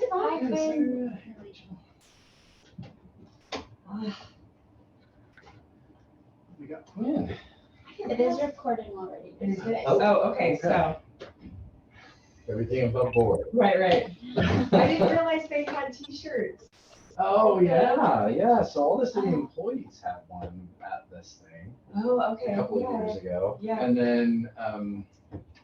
Hi, Quinn. Hey, Rachel. We got Quinn. It is recording already. Is it? Oh, Oh, okay, so, Everything above board. right. I didn't realize they had t-shirts. Oh, yeah. So all the city employees had one at this thing Oh, a okay, couple of yeah. years ago. Yeah. And then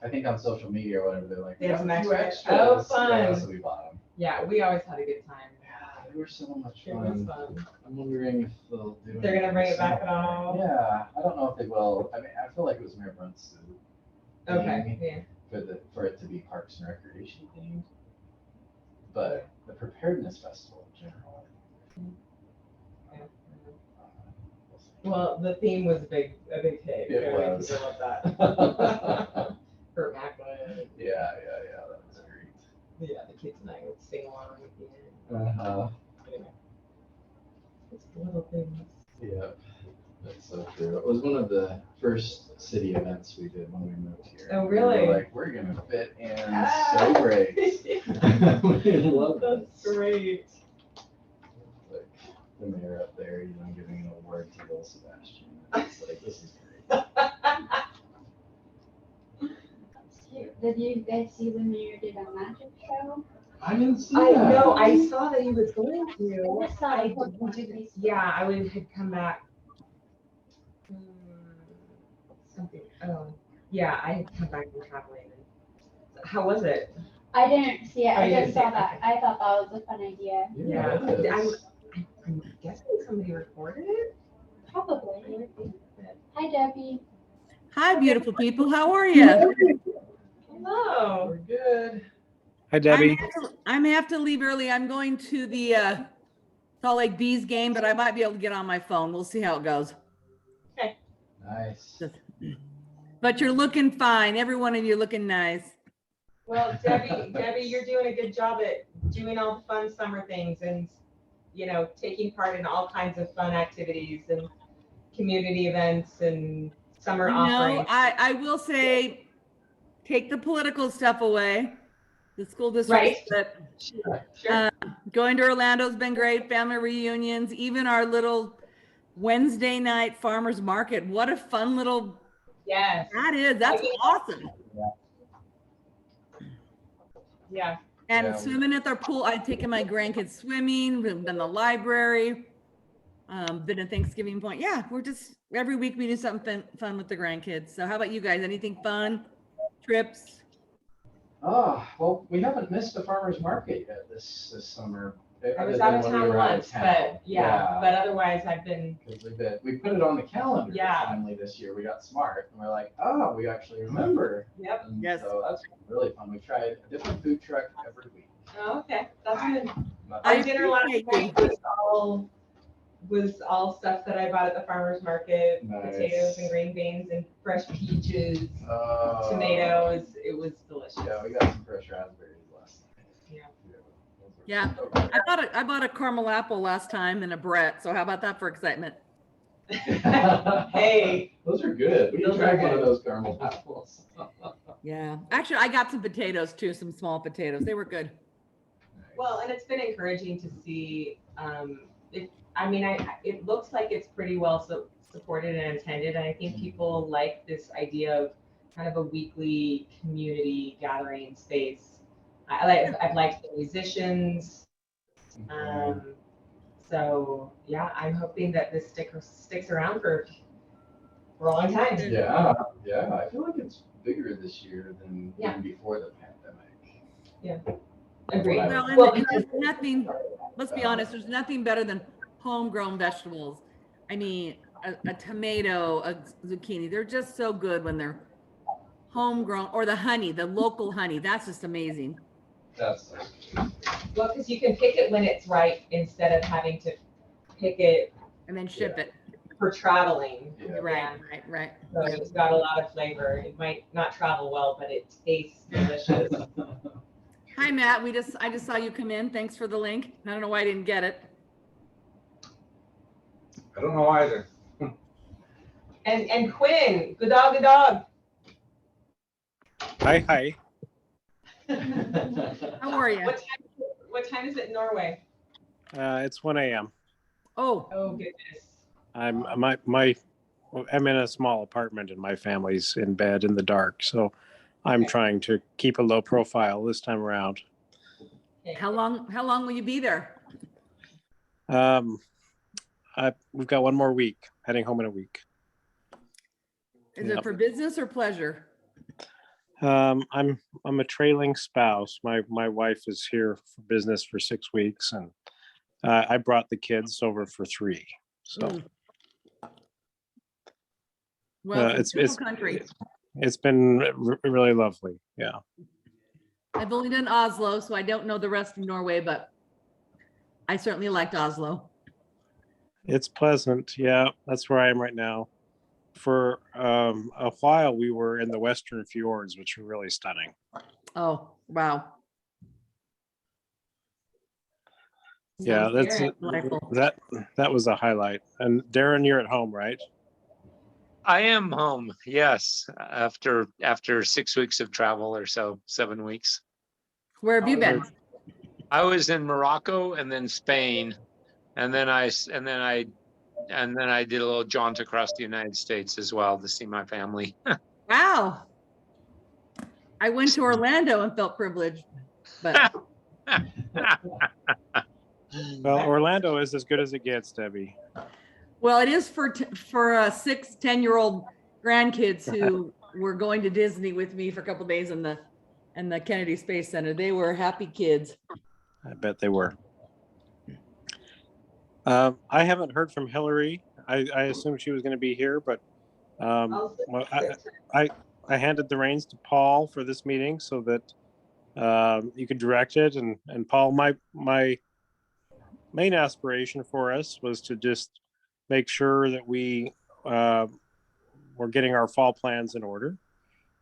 I think on social media or whatever, they're like, They have some "We have a few extra." Oh, extras." fun. Yeah, so we bought them. Yeah, we always had a good time. Yeah, they were so much It was fun. fun. I'm wondering if they'll do They're gonna bring it back anything at all? similar. Yeah, I don't know if they will. I mean, I feel like it was Mayor Brunt's Okay, yeah. for it to be Parks and Recreation themed. But the Preparedness Festival in general. We'll see. Well, the theme was a big hit. It was. People love that. For Macklin. Yeah, that was great. Yeah, the kids and I would sing along at the end. Anyway. It's the little things. Yep, that's so true. It was one of the first city events we did when we moved here. Oh, We were really? like, we're gonna fit in so great. We love this. That's great. Like the mayor up there, giving an award to Will Sebastian. It's like, this is great. Did you guys see the mayor did a magic show? I didn't see I that. know, I saw that he was going to. I saw I it. didn't, yeah, I would had come back. Something, yeah, I had come back from traveling. How was it? I didn't see it. Oh, I you just didn't saw see it, that. okay. I thought that was a fun idea. Yeah, it is. I'm guessing somebody recorded it? Probably. Hi, Debbie. Hi, beautiful people. How are you? Hello. We're good. Hi, Debbie. I may have to leave early. I'm going to the Salt Lake Bees game, but I might be able to get on my phone. We'll see how it goes. Nice. But you're looking fine. Every one of you looking nice. Well, Debbie, you're doing a good job at doing all the fun summer things and, taking part in all kinds of fun activities and community events and summer offerings. I will say, take the political stuff away. The school district. Right. Sure. Going to Orlando's been great. Family reunions, even our little Wednesday night farmers market. What a fun little Yes. that is. That's awesome. Yeah. And Yeah. swimming at their pool. I've taken my grandkids swimming, been in the library, been at Thanksgiving Point. Yeah, we're just every week we do something fun with the grandkids. So how about you guys? Anything fun? Trips? Oh, well, we haven't missed the farmer's market yet this summer. I was other out than of when we town were out of once, town. but but otherwise I've been. 'Cause we put it on the calendar Yeah. finally this year. We got smart and we're like, oh, we actually remember. Yep. And Yes. So that's really fun. We tried a different food truck every week. Oh, okay, that's good. Not- I Our dinner last appreciate night was all stuff that I bought at the farmer's market, Nice. potatoes and green beans and fresh peaches, Oh. tomatoes. It was delicious. Yeah, we got some fresh raspberries last night. Yeah. Yeah. Those were so I bought a caramel apple last time and a Brett. So how about that for excitement? good. Hey. Those are good. We Those tried are one of good. those caramel apples. Yeah. Actually, I got some potatoes too, some small potatoes. They were good. Well, and it's been encouraging to see. It looks like it's pretty well supported and attended, and I think people like this idea of kind of a weekly community gathering space. I've liked the musicians. So yeah, I'm hoping that this sticks around for a long time. Yeah. I feel like it's bigger this year than Yeah. even before the pandemic. Agreed. Well, Well, and there's nothing, let's be honest, there's nothing better than homegrown vegetables. I mean, a tomato, a zucchini, they're just so good when they're homegrown, or the honey, the local honey. That's just amazing. That's Well, because you can pick it when it's ripe instead of having to pick it And then ship it. for traveling. yeah. Right. So it's got a lot of flavor. It might not travel well, but it tastes delicious. Hi, Matt. I just saw you come in. Thanks for the link. I don't know why I didn't get it. I don't know either. And Quinn, good dog, good dog. Hi. How are you? What time is it in Norway? It's 1 a.m. Oh, Oh, goodness. I'm in a small apartment and my family's in bed in the dark, so I'm Okay. trying to keep a low profile this time around. Okay. how long will you be there? We've got one more week, heading home in a week. Is Yep. it for business or pleasure? I'm a trailing spouse. My wife is here for business for 6 weeks, and I brought the kids over for 3. So Mm. Well, it's a beautiful country. It's been really lovely. Yeah. I've only done Oslo, so I don't know the rest of Norway, but I certainly liked Oslo. It's pleasant. Yeah, that's where I am right now. For a while, we were in the Western fjords, which are really stunning. Oh, wow. Yeah, Sounds that's very delightful. that was a highlight. And Darren, you're at home, right? I am home, yes, after 6 weeks of travel or so, 7 weeks. Where have you been? I was in Morocco and then Spain, and then I did a little jaunt across the United States as well to see my family. Wow. I went to Orlando and felt privileged, but Well, Orlando is as good as it gets, Debbie. well, it is for 6, 10-year-old grandkids who were going to Disney with me for a couple of days in the Kennedy Space Center. They were happy kids. I bet they were. I haven't heard from Hillary. I assumed she was going to be here, but well, I handed the reins to Paul for this meeting so that you could direct it. And Paul, my main aspiration for us was to just make sure that we were getting our fall plans in order.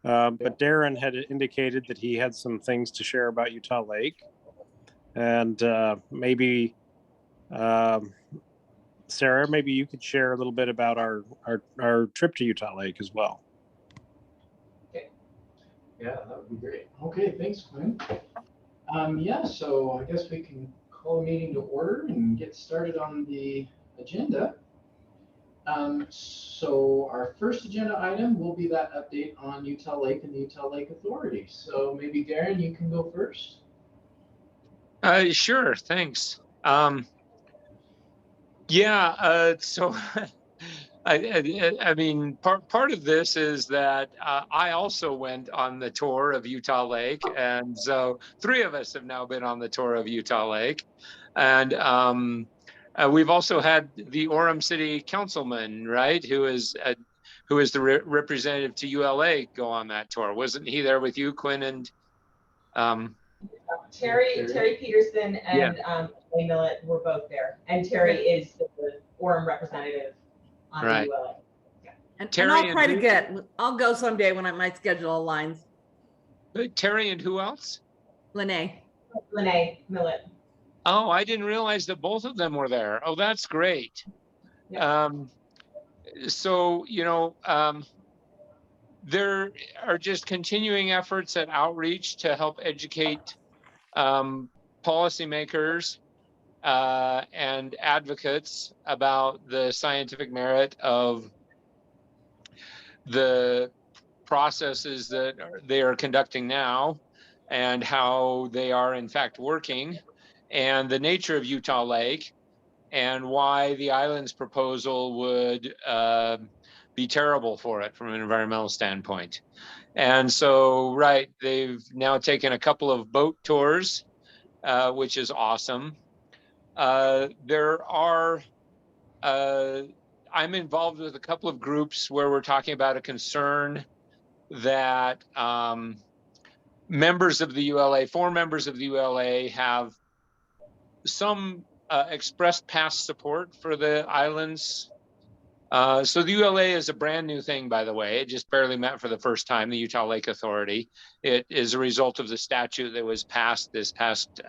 But Darren had indicated that he had some things to share about Utah Lake, and maybe Sarah, maybe you could share a little bit about our trip to Utah Lake as well. Okay. Yeah, that would be great. Okay, thanks, Quinn. Yeah, so I guess we can call a meeting to order and get started on the agenda. So our first agenda item will be that update on Utah Lake and the Utah Lake Authority. So maybe Darren, you can go first. Sure, thanks. So I mean, part of this is that I also went on the tour of Utah Lake, and so 3 of us have now been on the tour of Utah Lake, and we've also had the Orem City Councilman, right, who is the representative to ULA, go on that tour. Wasn't he there with you, Quinn, and Terry Peterson and Lee Millett were both there, and Terry is the Orem representative on the ULA. Yeah. And I'll try to I'll go someday when my schedule aligns. Terry and who else? Lene Millett. Oh, I didn't realize that both of them were there. Oh, that's great. Yeah. So, there are just continuing efforts at outreach to help educate policymakers and advocates about the scientific merit of the processes that they are conducting now and how they are in fact working, and the nature of Utah Lake and why the island's proposal would be terrible for it from an environmental standpoint. And so, they've now taken a couple of boat tours, which is awesome. I'm involved with a couple of groups where we're talking about a concern that members of the ULA, 4 members of the ULA, have some expressed past support for the islands. So the ULA is a brand new thing, by the way. It just barely met for the first time, the Utah Lake Authority. It is a result of the statute that was passed this past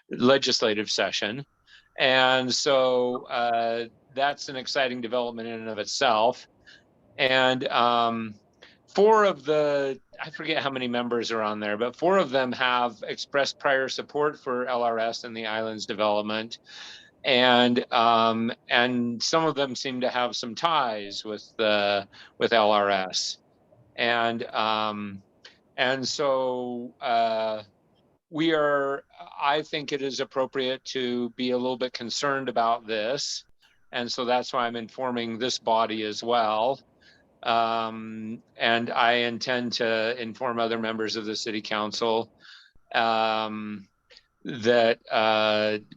legislative session. And so that's an exciting development in and of itself. And 4 of the, I forget how many members are on there, but 4 of them have expressed prior support for LRS and the island's development. And some of them seem to have some ties with LRS. And so I think it is appropriate to be a little bit concerned about this. And so that's why I'm informing this body as well. And I intend to inform other members of the city council that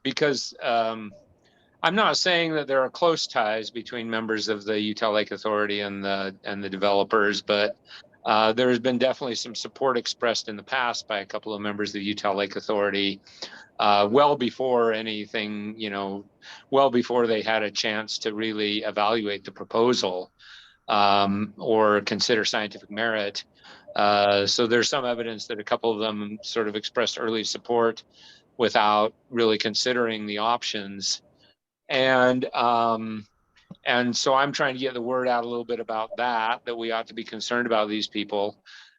because I'm not saying that there are close ties between members of the Utah Lake Authority and the developers, but there has been definitely some support expressed in the past by a couple of members of the Utah Lake Authority, well before anything, well before they had a chance to really evaluate the proposal or consider scientific merit. So there's some evidence that a couple of them sort of expressed early support without really considering the options. And so I'm trying to get the word out a little bit about that we ought to be concerned about these people.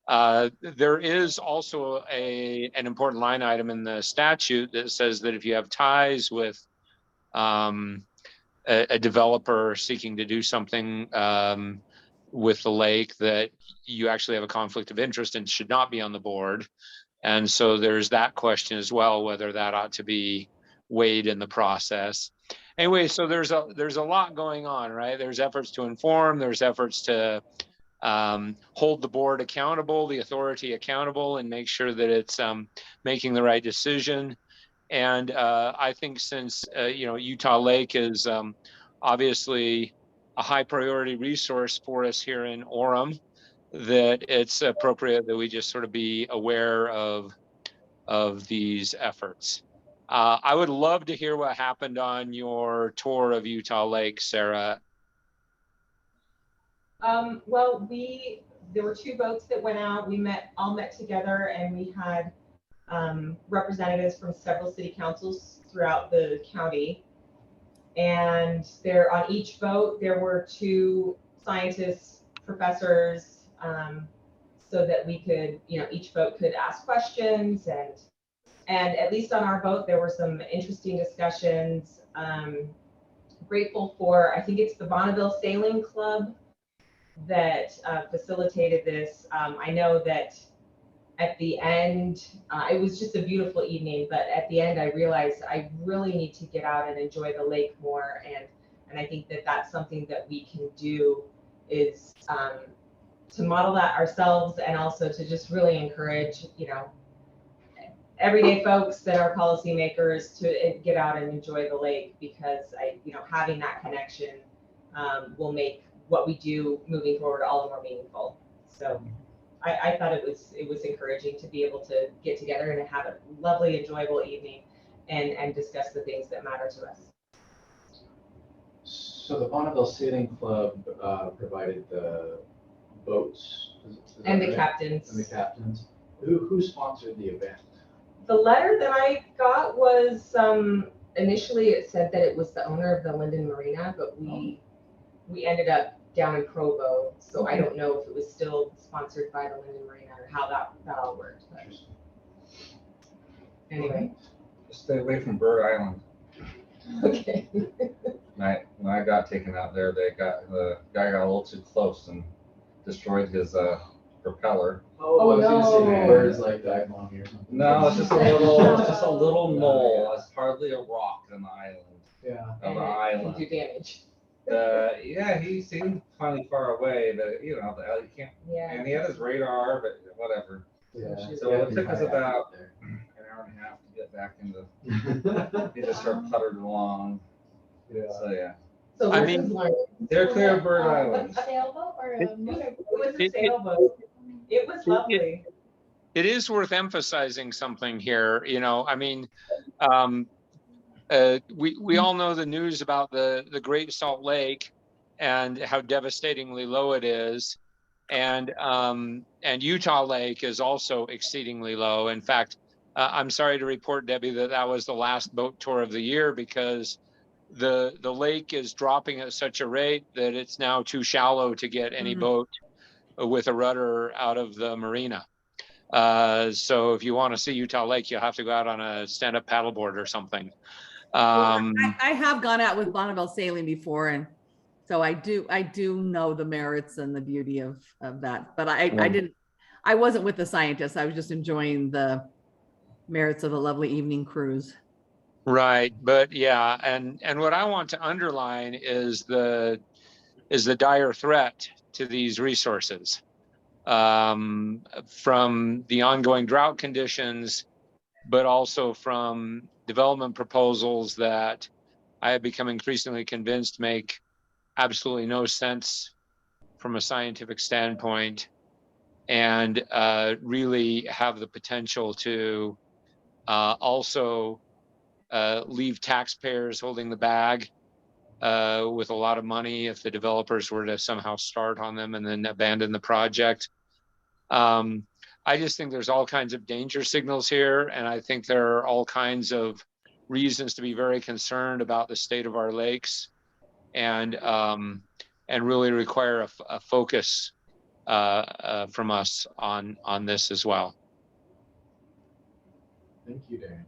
There is also an important line item in the statute that says that if you have ties with a developer seeking to do something with the lake, that you actually have a conflict of interest and should not be on the board. And so there's that question as well, whether that ought to be weighed in the process. Anyway, so there's a lot going on, right? There's efforts to inform, there's efforts to hold the board accountable, the authority accountable, and make sure that it's making the right decision. And I think since Utah Lake is obviously a high priority resource for us here in Orem, that it's appropriate that we just sort of be aware of these efforts. I would love to hear what happened on your tour of Utah Lake, Sarah. Well, there were 2 boats that went out. We all met together, and we had representatives from several city councils throughout the county. And there, on each boat, there were 2 scientists, professors, so that we could, each boat could ask questions. And at least on our boat, there were some interesting discussions. Grateful for, I think it's the Bonneville Sailing Club that facilitated this. I know that at the end, it was just a beautiful evening, but at the end I realized I really need to get out and enjoy the lake more. And I think that that's something that we can do, is to model that ourselves, and also to just really encourage, everyday folks that are policymakers to get out and enjoy the lake, because having that connection will make what we do moving forward all the more meaningful. So I thought it was encouraging to be able to get together and have a lovely, enjoyable evening and discuss the things that matter to us. So the Bonneville Sailing Club provided the boats And the right? captains. And the captains. Who sponsored the event? The letter that I got was initially it said that it was the owner of the Linden Marina, but we ended up down in Provo, so I don't know if it was still sponsored by the Linden Marina or how that all worked. But anyway. Stay away from Bird Island. Okay. When I got taken out there, the guy got a little too close and destroyed his propeller. Oh, I was no. gonna say birds like that on here or something. No, it's just a little mole. It's hardly a rock on the island. Yeah. On the Can island. do damage. Yeah, he seemed finally far away, but he can't. Yeah. And he had his radar, but whatever. Yeah. So it took us about an hour and a half to get back into. He just sort of puttered along. Yeah. So yeah. So I lessons mean- learned. They're clear of Bird Was Island. it a sailboat or a motorboat? It was a It- sailboat. It was lovely. It is worth emphasizing something here. We all know the news about the Great Salt Lake and how devastatingly low it is, and Utah Lake is also exceedingly low. In fact, I'm sorry to report, Debbie, that was the last boat tour of the year, because the lake is dropping at such a rate that it's now too shallow to get any boat with a rudder out of the marina. So if you want to see Utah Lake, you'll have to go out on a stand-up paddleboard or something. I have gone out with Bonneville sailing before, and so I do know the merits and the beauty of that. But I wasn't with the scientists. I was just enjoying the merits of a lovely evening cruise. Right, but yeah, and what I want to underline is the dire threat to these resources from the ongoing drought conditions, but also from development proposals that I have become increasingly convinced make absolutely no sense from a scientific standpoint, and really have the potential to also leave taxpayers holding the bag with a lot of money if the developers were to somehow start on them and then abandon the project. I just think there's all kinds of danger signals here, and I think there are all kinds of reasons to be very concerned about the state of our lakes, and really require a focus from us on this as well. Thank you, Dan.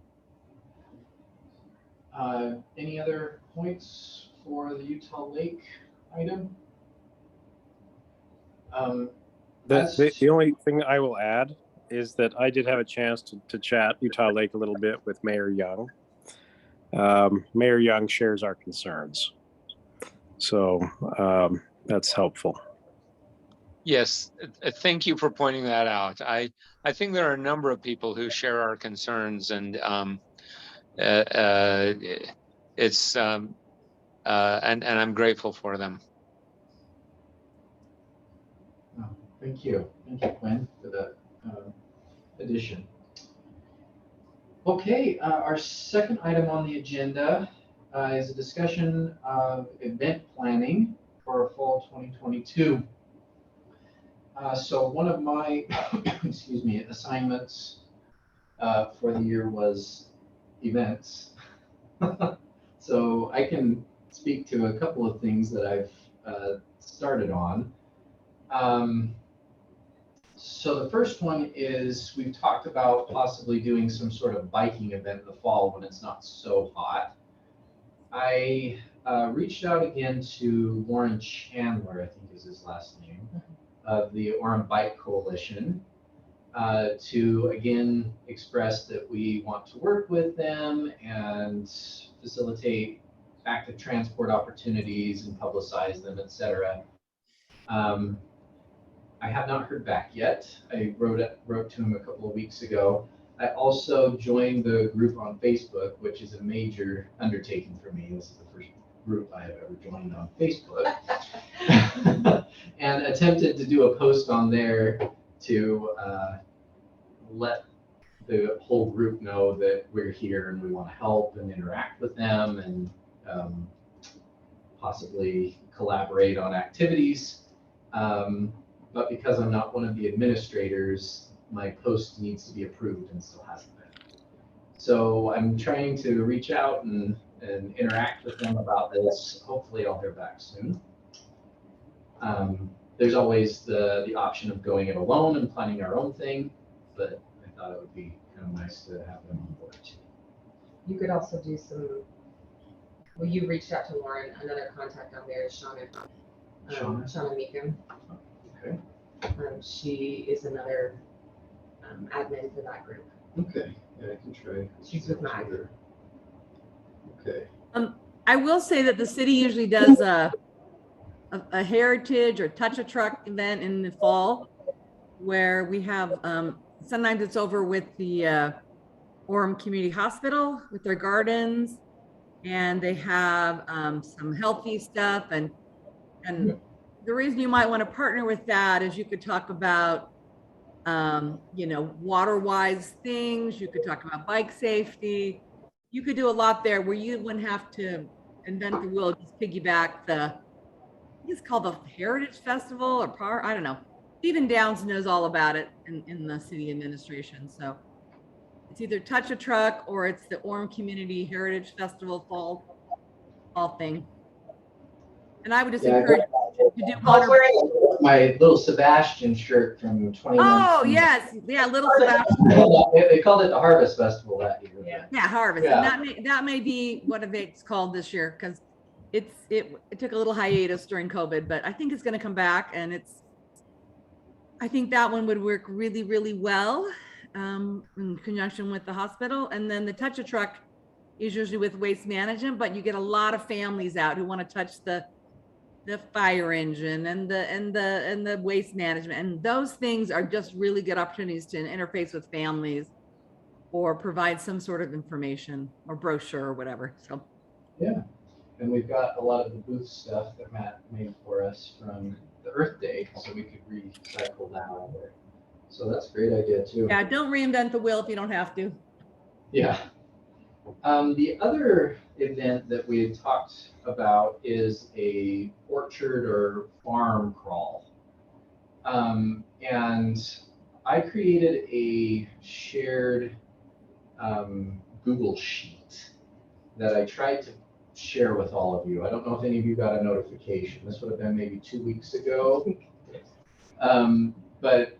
Any other points for the Utah Lake item? The only thing I will add is that I did have a chance to chat Utah Lake a little bit with Mayor Young. Mayor Young shares our concerns. So that's helpful. Yes, thank you for pointing that out. I think there are a number of people who share our concerns, and it's and I'm grateful for them. Oh, thank you, Quinn, for that addition. Okay, our second item on the agenda is a discussion of event planning for fall 2022. So one of my excuse me, assignments for the year was events. So I can speak to a couple of things that I've started on. So the first one is we've talked about possibly doing some sort of biking event in the fall when it's not so hot. I reached out again to Warren Chandler, I think is his last name, of the Orem Bike Coalition, to again express that we want to work with them and facilitate active transport opportunities and publicize them, etc. I have not heard back yet. I wrote to him a couple of weeks ago. I also joined the group on Facebook, which is a major undertaking for me. This is the first group I have ever joined on Facebook. And attempted to do a post on there to let the whole group know that we're here and we want to help and interact with them and possibly collaborate on activities. But because I'm not one of the administrators, my post needs to be approved and still hasn't been. So I'm trying to reach out and interact with them about this. Hopefully I'll hear back soon. There's always the option of going it alone and planning our own thing, but I thought it would be kind of nice to have them on board too. You could also do some, well, you reached out to Lauren, another contact on there is Shauna Meekum. Okay. She is another admin for that group. Okay, yeah, I can try. She's with Mag. Okay. I will say that the city usually does a heritage or touch a truck event in the fall, where we have sometimes it's over with the Orem Community Hospital with their gardens, and they have some healthy stuff, and the reason you might want to partner with that is you could talk about water-wise things. You could talk about bike safety. You could do a lot there where you wouldn't have to invent the wheel, just piggyback I think it's called the Heritage Festival or I don't know. Stephen Downs knows all about it in the city administration. So it's either touch a truck or it's the Orem Community Heritage Festival fall thing. And I would just encourage you to do my little Sebastian shirt from 2019. Oh, yes. Yeah, little Sebastian. They called it the Harvest Festival that year. Yeah. Yeah, Harvest. Yeah. And that may be what it's called this year because it took a little hiatus during COVID, but I think it's going to come back, and I think that one would work really, really well in conjunction with the hospital. And then the touch a truck is usually with waste management, but you get a lot of families out who want to touch the fire engine and the waste management, and those things are just really good opportunities to interface with families or provide some sort of information or brochure or whatever. So yeah, and we've got a lot of the booth stuff that Matt made for us from the Earth Day, so we could recycle that over. So that's a great idea too. yeah, don't reinvent the wheel if you don't have to. Yeah. The other event that we had talked about is a orchard or farm crawl. And I created a shared Google sheet that I tried to share with all of you. I don't know if any of you got a notification. This would have been maybe 2 weeks ago. But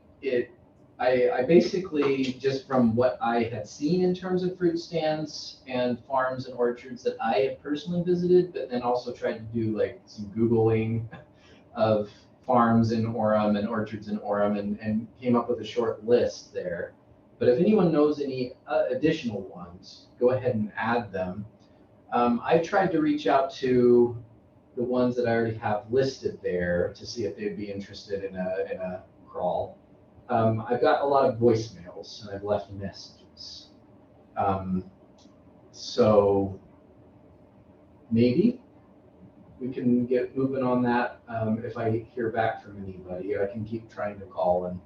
I basically, just from what I had seen in terms of fruit stands and farms and orchards that I have personally visited, but then also tried to do like some Googling of farms in Orem and orchards in Orem, and came up with a short list there. But if anyone knows any additional ones, go ahead and add them. I tried to reach out to the ones that I already have listed there to see if they'd be interested in a crawl. I've got a lot of voicemails and I've left messages. So maybe we can get moving on that. If I hear back from anybody, I can keep trying to call.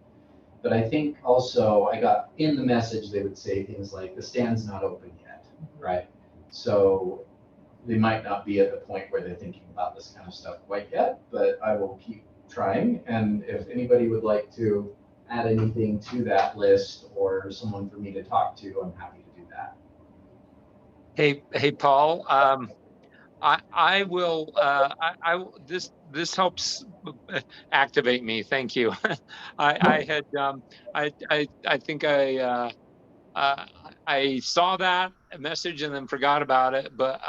But I think also I got in the message, they would say things like the stand's not open yet, right? So they might not be at the point where they're thinking about this kind of stuff quite yet, but I will keep trying. And if anybody would like to add anything to that list or someone for me to talk to, I'm happy to do that. Hey, Paul. I will. This helps activate me. Thank you. I think I saw that message and then forgot about it, but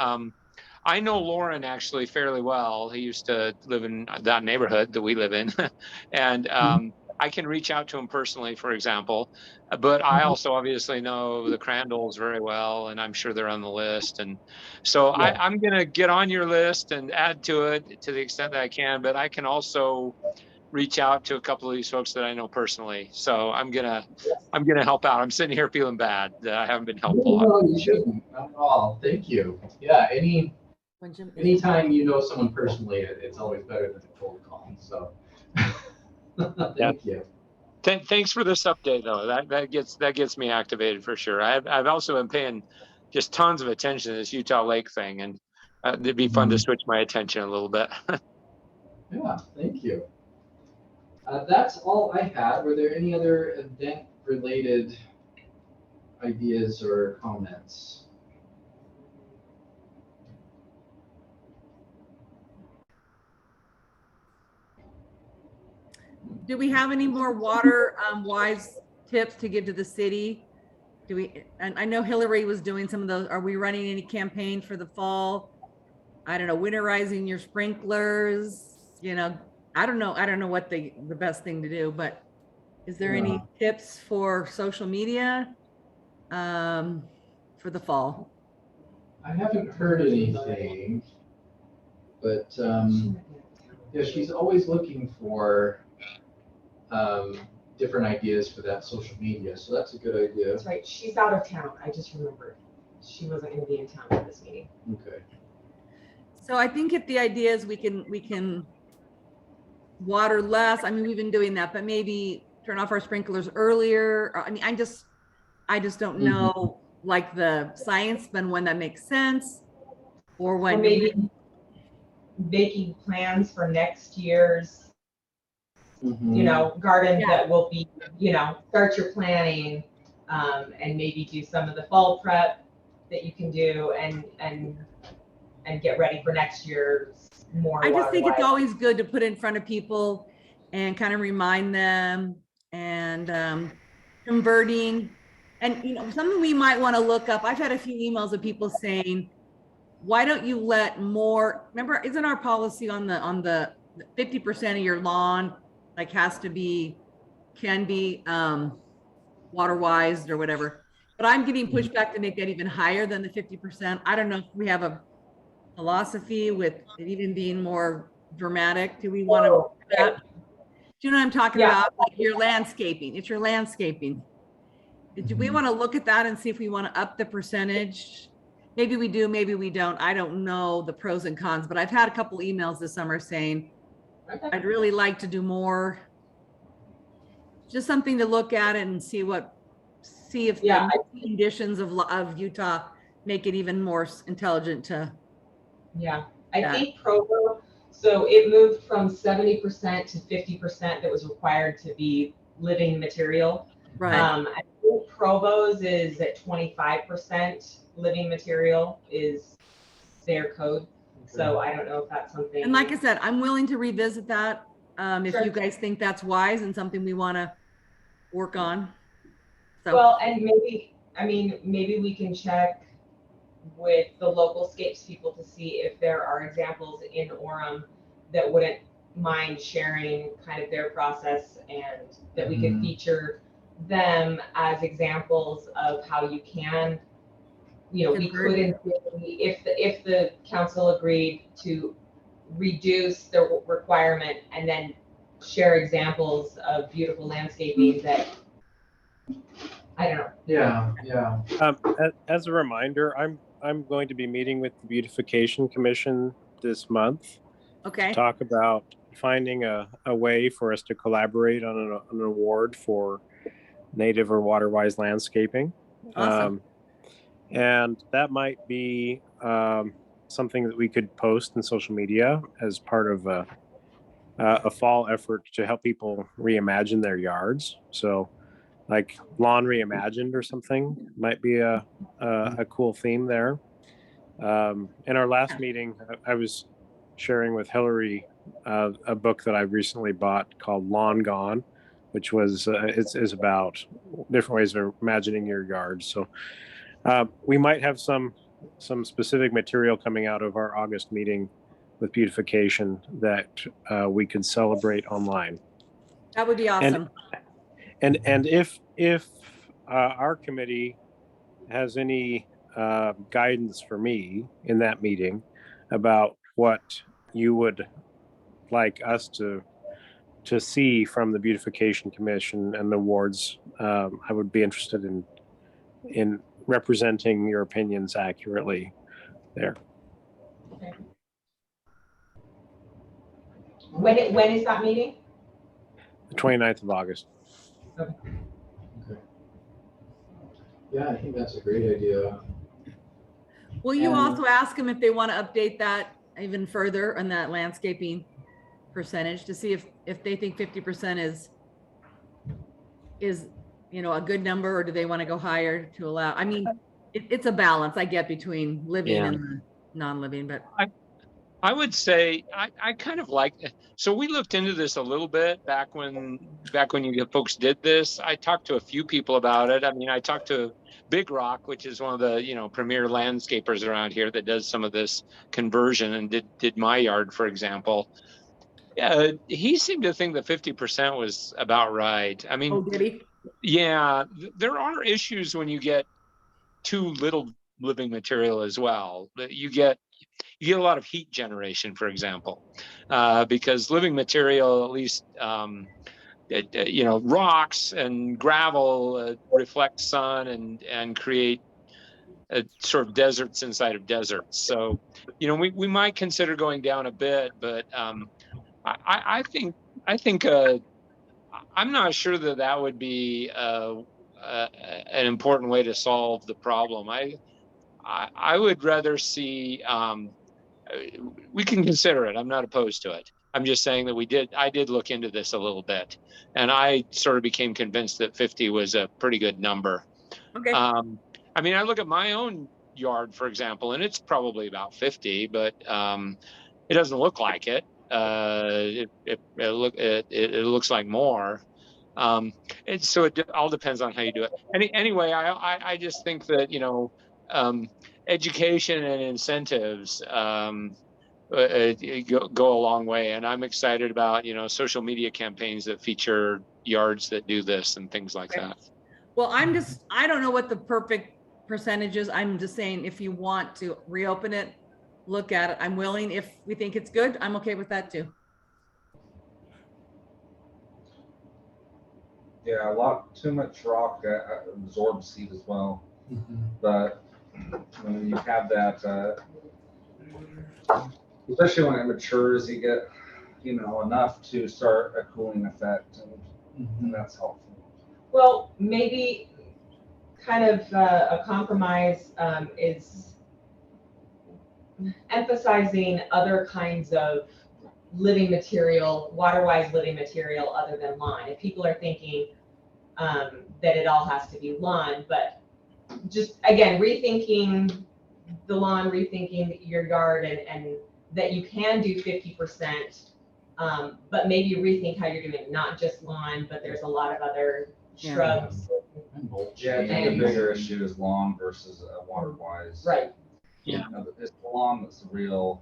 I know Lauren actually fairly well. He used to live in that neighborhood that we live in, and I can reach out to him personally, for example. But I also obviously know the Crandalls very well, and I'm sure they're on the list. And so Yeah. I'm going to get on your list and add to it to the extent that I can. But I can also reach out to a couple of these folks that I know personally. So I'm gonna help out. I'm sitting here feeling bad that I haven't been helpful. No, you shouldn't. Not at all. Thank you. Yeah. Anytime you know someone personally, it's always better than a cold call. So thank you. Thanks for this update, though. That gets me activated for sure. I've also been paying just tons of attention to this Utah Lake thing, and it'd be fun to switch my attention a little bit. Yeah, thank you. That's all I had. Were there any other event-related ideas or comments? Do we have any more water wise tips to give to the city? And I know Hillary was doing some of those. Are we running any campaign for the fall? I don't know, winterizing your sprinklers, I don't know what the best thing to do, but is there any tips for social media for the fall? I haven't heard anything, but yeah, she's always looking for different ideas for that social media, so that's a good idea. That's right. She's out of town. I just remembered. She wasn't going to be in town for this meeting. Okay. So I think if the idea is we can water less. I mean, we've been doing that, but maybe turn off our sprinklers earlier. I mean, I just don't know, like the science, then when that makes sense, or when maybe making plans for next year's garden that will be, start your planning, and maybe do some of the fall prep that you can do and get ready for next year's more. I just think it's always good to put in front of people and kind of remind them, and converting. And something we might want to look up. I've had a few emails of people saying, why don't you let more, remember, isn't our policy on the 50% of your lawn like can be water wise or whatever? But I'm getting pushback to make that even higher than the 50%. I don't know if we have a philosophy with it even being more dramatic. Do we want to do that? Do you know what I'm talking about? Like your landscaping. It's your landscaping. Do we want to look at that and see if we want to up the percentage? Maybe we do, maybe we don't. I don't know the pros and cons, but I've had a couple emails this summer saying, I'd really like to do more. Just something to look at and see if the conditions of Utah make it even more intelligent to. Yeah, I think Provo, so it moved from 70% to 50% that was required to be living material. Right. I think Provo's is at 25% living material is their code. So I don't know if that's something. And like I said, I'm willing to revisit that if Sure. you guys think that's wise and something we want to work on. So. Well, and maybe we can check with the local scapes people to see if there are examples in Orem that wouldn't mind sharing kind of their process, and that we could feature them as examples of how you can, we could, if the council agreed to reduce the requirement and then share examples of beautiful landscaping that, I don't know. Yeah. As a reminder, I'm going to be meeting with the Beautification Commission this month. Okay. To talk about finding a way for us to collaborate on an award for native or water-wise landscaping. Awesome. And that might be something that we could post in social media as part of a fall effort to help people reimagine their yards. So like lawn reimagined or something might be a cool theme there. In our last meeting, I was sharing with Hillary a book that I recently bought called Lawn Gone, which was is about different ways of imagining your yard. So we might have some specific material coming out of our August meeting with beautification that we can celebrate online. That would be awesome. And if our committee has any guidance for me in that meeting about what you would like us to see from the Beautification Commission and the awards, I would be interested in representing your opinions accurately there. Okay. When is that meeting? The 29th of August. Okay. Yeah, I think that's a great idea. Will you also ask them if they want to update that even further on that landscaping percentage to see if they think 50% is a good number, or do they want to go higher to allow? I mean, it's a balance I get between living and non-living, but I would say I kind of like it. So we looked into this a little bit back when you folks did this. I talked to a few people about it. I mean, I talked to Big Rock, which is one of the premier landscapers around here that does some of this conversion and did my yard, for example. Yeah, he seemed to think that 50% was about right. I mean, did he? Yeah, there are issues when you get too little living material as well. You get a lot of heat generation, for example, because living material, at least rocks and gravel reflect sun and create sort of deserts inside of deserts. So, we might consider going down a bit, but I think I'm not sure that would be an important way to solve the problem. I would rather see. We can consider it. I'm not opposed to it. I'm just saying that I did look into this a little bit, and I sort of became convinced that 50 was a pretty good number. Okay. I mean, I look at my own yard, for example, and it's probably about 50, but it doesn't look like it. it looks like more. And so it all depends on how you do it. Anyway, I just think that, education and incentives go a long way. And I'm excited about, social media campaigns that feature yards that do this and things like that. Well, I don't know what the perfect percentage is. I'm just saying, if you want to reopen it, look at it. I'm willing. If we think it's good, I'm okay with that too. Yeah, too much rock absorbs seed as well. But when you have that, especially when it matures, you get, enough to start a cooling effect, and that's helpful. Well, maybe kind of a compromise is emphasizing other kinds of living material, water-wise living material other than lawn. If people are thinking that it all has to be lawn, but just again, rethinking the lawn, rethinking your yard, and that you can do 50%, but maybe rethink how you're doing it, not just lawn, but there's a lot of other shrubs. Yeah, I think the bigger issue is lawn versus water-wise. Right. Yeah. It's the lawn that's the real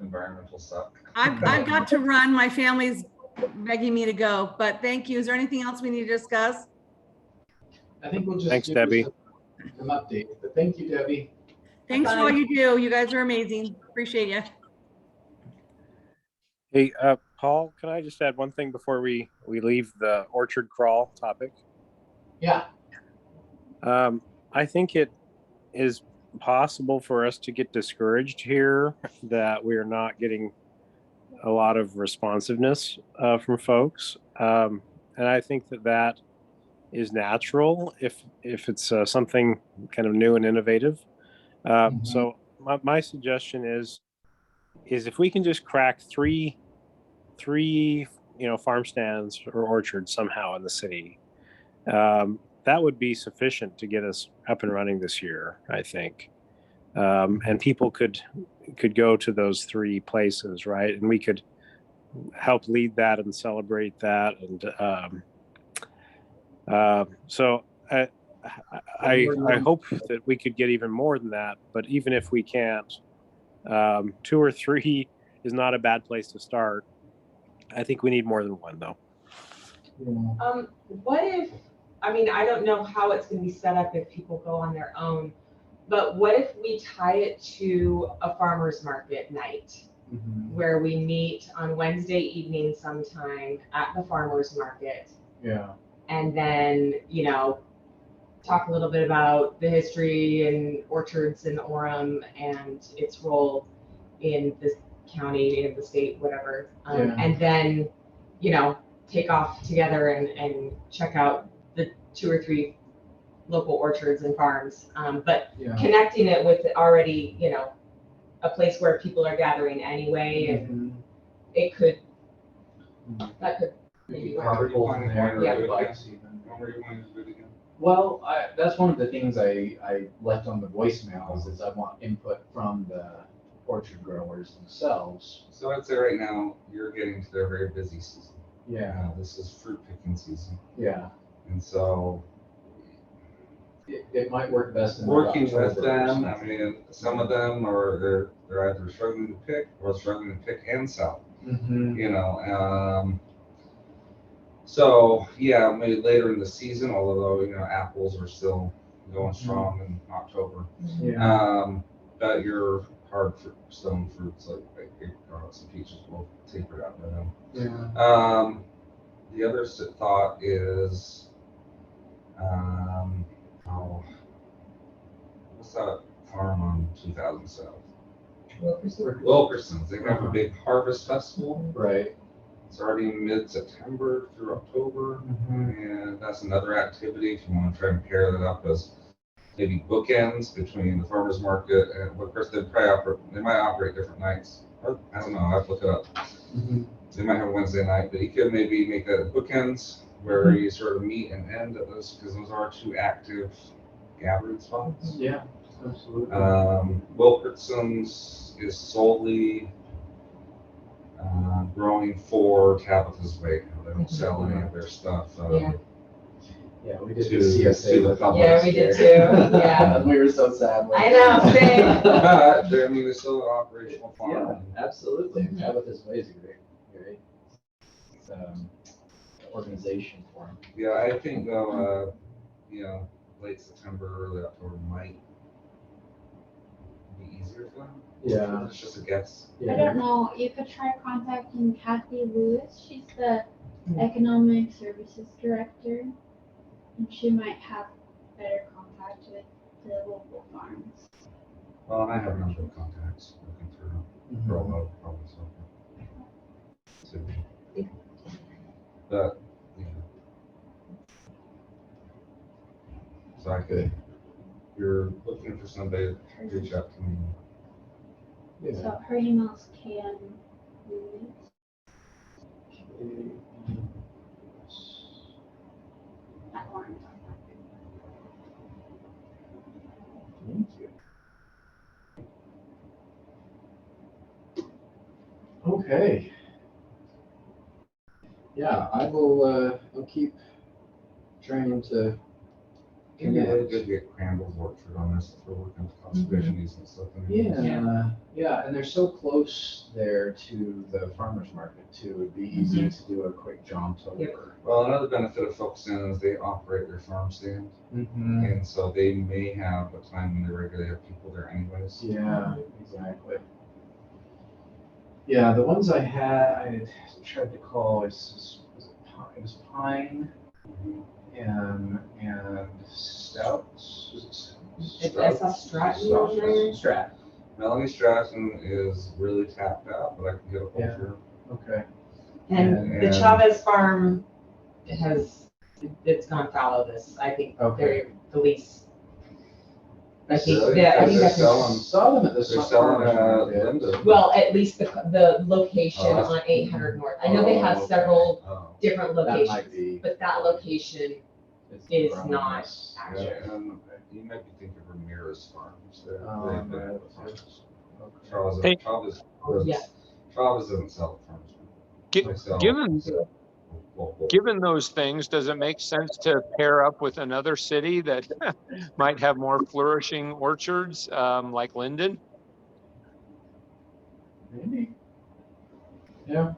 environmental stuff. I've got to run. My family's begging me to go, but thank you. Is there anything else we need to discuss? I think we'll just Thanks, give Debbie. some updates, but thank you, Debbie. Thanks for all you do. You guys are amazing. Appreciate you. Hey, Paul, can I just add one thing before we leave the orchard crawl topic? Yeah. I think it is possible for us to get discouraged here that we are not getting a lot of responsiveness from folks. And I think that is natural if it's something kind of new and innovative. So my suggestion is if we can just crack three farm stands or orchards somehow in the city, that would be sufficient to get us up and running this year, I think. And people could go to those three places, right? And we could help lead that and celebrate that. And so I hope that we could get even more than that. But even if we can't, 2 or 3 is not a bad place to start. I think we need more than one, though. What if, I don't know how it's going to be set up if people go on their own, but what if we tie it to a farmer's market night where we meet on Wednesday evening sometime at the farmer's market? Yeah. And then, talk a little bit about the history and orchards in Orem and its role in the county, in the state, whatever. And then, take off together and check out the 2 or 3 local orchards and farms. But connecting it with already, a place where people are gathering anyway, and that could maybe work. Well, that's one of the things I left on the voicemails is I want input from the orchard growers themselves. So I'd say right now you're getting to their very busy season. Yeah. This is fruit picking season. Yeah. And so it might work best in working with them. Some of them are they're either struggling to pick or struggling to pick and sell. So yeah, maybe later in the season, although apples are still going strong in October. But your hard stone fruits like apricots and peaches will taper out by then. The other thought is, what's that farm on 2000 South? Wilkerson's. They have a big harvest festival. Right. Starting mid-September through October, and that's another activity if you want to try and pair that up as maybe bookends between the farmers market and, of course, they might operate different nights. I don't know. I have to look it up. They might have a Wednesday night, but you could maybe make that bookends where you sort of meet and end at those, because those are 2 active gathering spots. Yeah, absolutely. Wilkerson's is solely growing for Tabitha's Way. They don't sell any of their stuff. Yeah. Yeah, we did To- the CSA to the with public. Yeah, we did too. Yeah. And we were so sad. when- I know, same. I mean, it's still an operational farm. Yeah, absolutely. Tabitha's Way is a great organization for them. Yeah, I think though, late September, early October might be easier for them. Yeah. It's just a guess. I don't know, you could try contacting Kathy Lewis. She's the Economic Services Director. And she might have better contact with the local farms. Well, and I have a number of contacts looking through Provo, probably so. But, so I could, you're looking for somebody to reach out to me. Yeah. So her email's KM Lewis. At Orem. Thank you. Okay. Yeah, I will, I'll keep trying to It'd be really good to get Crandall's orchard on this if we're working with conservation easement stuff. Yeah, and they're so close there to the farmer's market too. It'd be easy to do a quick jaunt over. Well, another benefit of focusing is they operate their farm stand. And so they may have a time when they regularly have people there anyways. Yeah, exactly. Yeah, the ones I had tried to call it was Pine and Stouts. Was it I saw Stratton. Strat. Melanie Stratton is really tapped out, but I can get a hold of her. Okay. And the Chavez farm it's gone fallow this. I think they're the least. I think Really? that, I think They're that's, selling- Saw them at the They're selling Linda. well, at least the location Oh, that's- on 800 North. I know they have several different That might locations, be. but that location is not Yes. actually. Yeah, and you might be thinking of Ramirez Farms. They're Right. the farms. Hey. Travis Yeah. doesn't sell at farmers. Gi- They sell Given local. given those things, does it make sense to pair up with another city that might have more flourishing orchards, like Linden? Maybe. Yeah.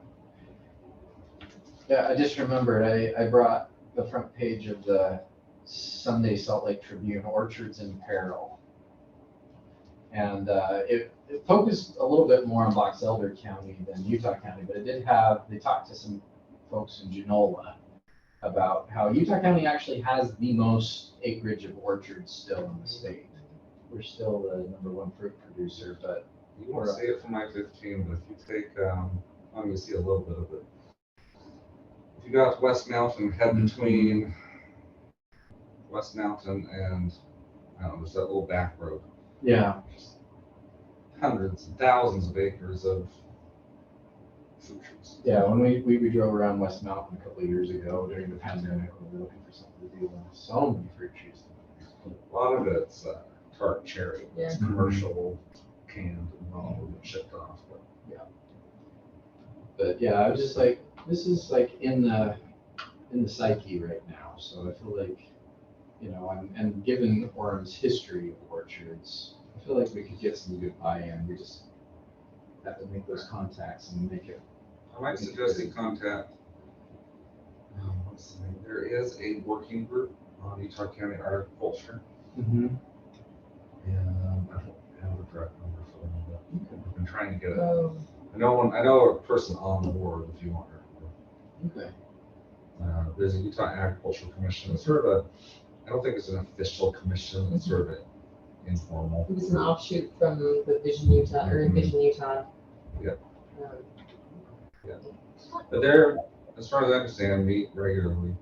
Yeah, I just remembered, I brought the front page of the Sunday Salt Lake Tribune, Orchards in Peril. And it focused a little bit more on Box Elder County than Utah County, but it did have, they talked to some folks in Genola about how Utah County actually has the most acreage of orchards still in the state. We're still the #1 fruit producer, but You won't see it from I-15, but if you take, you see a little bit of it. If you go out to West Mountain, head between West Mountain and, I don't know, there's that little back road. yeah. Hundreds and thousands of acres of fruit trees. Yeah, when we drove around West Mountain a couple of years ago during the pandemic, we were looking for something to do, and so many fruit trees. A lot of it's tart cherry. It's Yeah. commercial, canned, and all and shipped off. But yeah, I was just like, this is like in the psyche right now. So I feel like, and given Orem's history of orchards, I feel like we could get some good buy-in. We just have to make those contacts and make it. I might suggest you contact, what's the name? There is a working group on Utah County Agriculture. And I don't have a direct number for them, but I've been trying to get it. Oh, I know a person on the board if you want her. Okay. There's a Utah Agricultural Commission. It's sort of a, I don't think it's an official commission. It's sort of informal. it was an offshoot from the Vision Utah or Envision Utah. Yeah. Um, But they're, as far as I understand, meet regularly.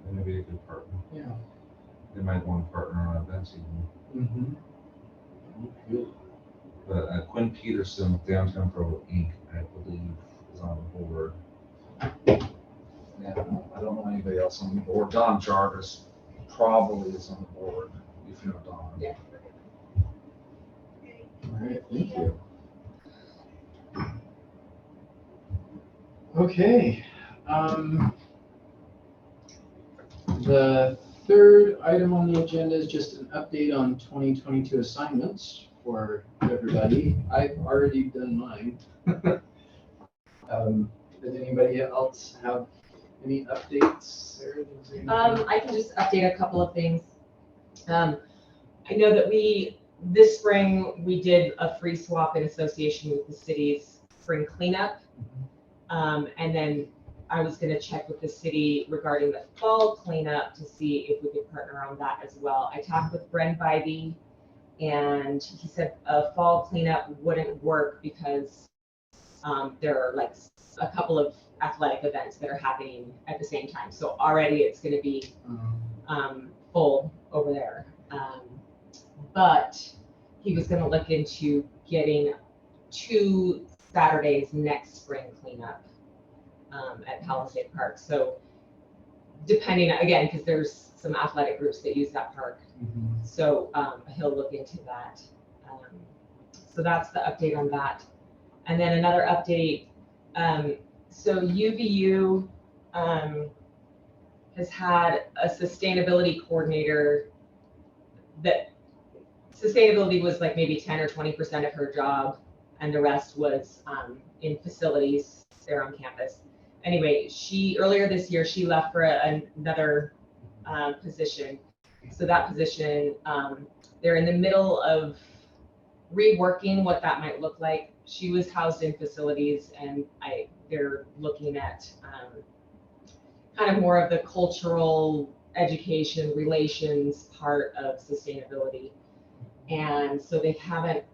They may be a good partner. Yeah. They might want to partner on events even. But Quinn Peterson with Downtown Provo Inc., I believe, is on the board. Yeah, I don't know anybody else on the board. Don Jarvis probably is on the board, if you know Don. Yeah. All right, thank you. Okay. The third item on the agenda is just an update on 2022 assignments for everybody. I've already done mine. Does anybody else have any updates? Sarah, does anything? I can just update a couple of things. I know that this spring, we did a free swap in association with the city's spring cleanup. And then I was gonna check with the city regarding the fall cleanup to see if we could partner on that as well. I talked with Bren Bybee, and he said a fall cleanup wouldn't work because there are like a couple of athletic events that are happening at the same time. So already it's gonna be full over there. But he was gonna look into getting 2 Saturdays next spring cleanup at Palisade Park. So depending, again, because there's some athletic groups that use that park. So he'll look into that. So that's the update on that. And then another update, so UVU has had a sustainability coordinator that sustainability was like maybe 10 or 20% of her job, and the rest was in facilities there on campus. Anyway, earlier this year, she left for another position. So that position, they're in the middle of reworking what that might look like. She was housed in facilities, and they're looking at kind of more of the cultural education relations part of sustainability. And so they haven't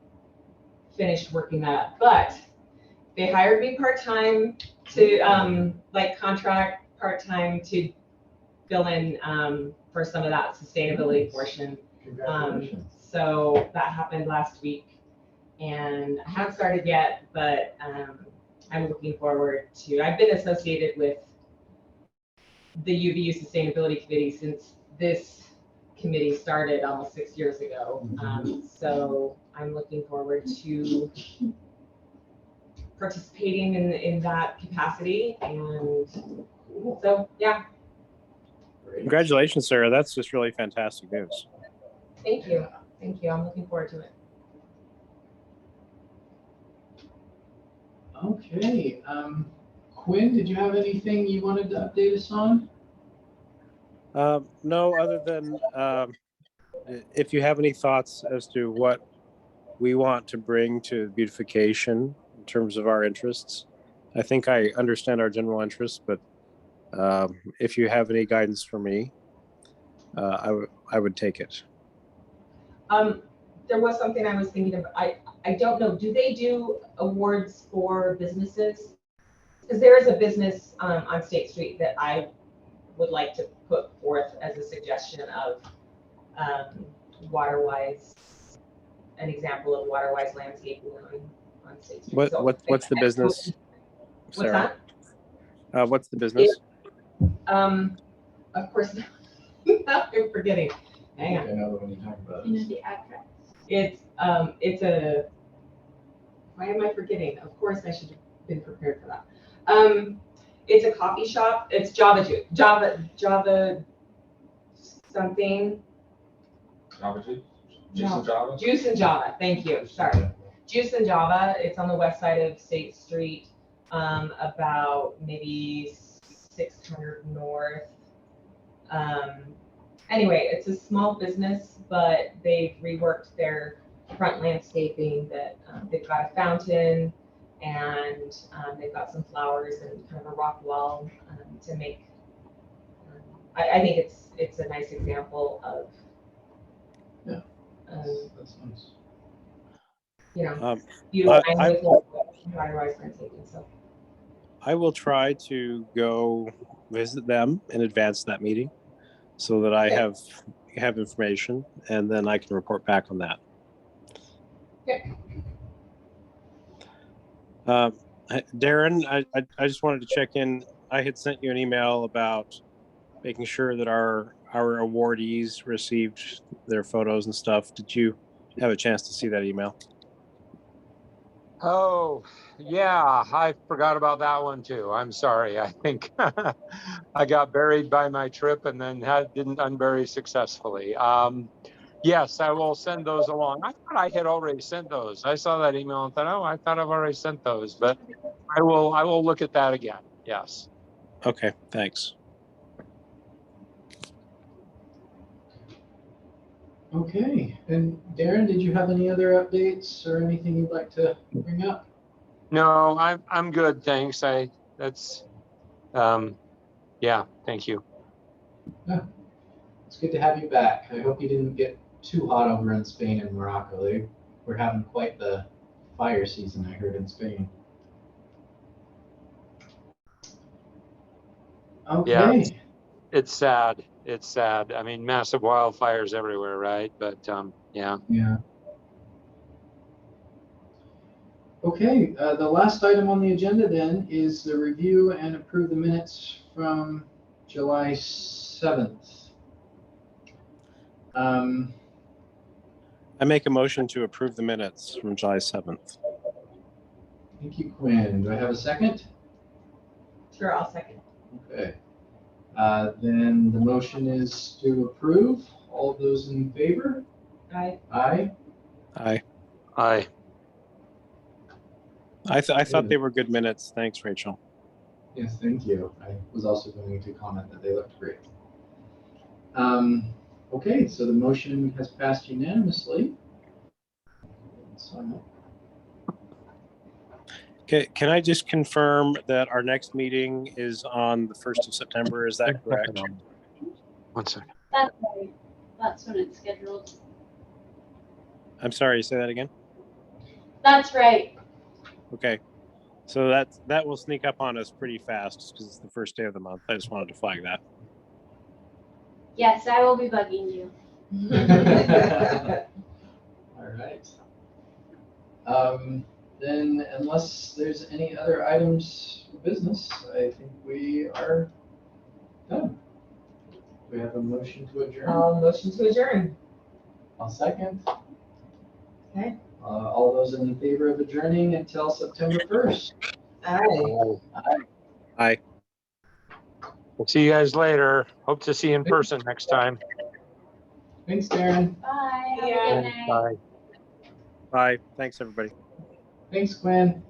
finished working that up, but they hired me part-time to like contract part-time to fill in for some of that sustainability portion. Congratulations. So that happened last week, and I haven't started yet, but I'm looking forward to, I've been associated with the UVU Sustainability Committee since this committee started almost 6 years ago. So I'm looking forward to participating in that capacity. And so, yeah. Congratulations, Sarah. That's just really fantastic news. Thank you. Thank you. I'm looking forward to it. Okay. Quinn, did you have anything you wanted to update us on? No, other than if you have any thoughts as to what we want to bring to beautification in terms of our interests. I think I understand our general interests, but if you have any guidance for me, I would take it. There was something I was thinking of. I don't know. Do they do awards for businesses? Because there is a business on State Street that I would like to put forth as a suggestion of waterwise, an example of waterwise landscaping on State Street. What's the business, Sarah? What's that? What's the business? Of course, now I'm forgetting. Hang on. I know when you talk about You know it. the address. It's a, why am I forgetting? Of course I should have been prepared for that. It's a coffee shop. It's Java something. Java Juice? Juice No. and Java? Juice and Java, thank you, sorry. Juice and Java, it's on the west side of State Street, about maybe 600 north. Anyway, it's a small business, but they've reworked their front landscaping that they've got a fountain, and they've got some flowers and kind of a rock wall to make. I think it's a nice example of. Yeah, that's nice. You know, waterwise landscaping. So. I will try to go visit them in advance of that meeting, so that I have information, and then I can report back on that. Okay. Darren, I just wanted to check in. I had sent you an email about making sure that our awardees received their photos and stuff. Did you have a chance to see that email? Oh, yeah, I forgot about that one too. I'm sorry. I think I got buried by my trip and then didn't unbury successfully. Yes, I will send those along. I thought I had already sent those. I saw that email and thought, oh, I thought I've already sent those, but I will look at that again. Yes. Okay, thanks. Okay, and Darren, did you have any other updates or anything you'd like to bring up? No, I'm good, thanks. Yeah, thank you. Yeah, it's good to have you back. I hope you didn't get too hot over in Spain and Morocco. We're having quite the fire season, I heard, in Spain. Okay. Yeah, it's sad. It's sad. I mean, massive wildfires everywhere, right? But yeah. Yeah. Okay, the last item on the agenda then is the review and approve the minutes from July 7th. I make a motion to approve the minutes from July 7th. Thank you, Quinn. Do I have a second? Sure, I'll second. Okay. Then the motion is to approve. All of those in favor? Aye. Aye. Aye. Aye. I thought they were good minutes. Thanks, Rachel. Yes, thank you. I was also going to comment that they looked great. Okay, so the motion has passed unanimously. Okay, can I just confirm that our next meeting is on the 1st of September? Is that correct? 1 second. That's right. That's when it's scheduled. I'm sorry, say that again? That's right. Okay, so that will sneak up on us pretty fast because it's the first day of the month. I just wanted to flag that. Yes, I will be bugging you. All right. Then unless there's any other items of business, I think we are done. We have a motion to adjourn. Motion to adjourn. I'll second. Okay. All those in favor of adjourning until September 1st? Aye. Aye. We'll see you guys later. Hope to see you in person next time. Thanks, Darren. Bye. Have Yeah. a good night. Bye. Bye. Thanks, everybody. Thanks, Quinn.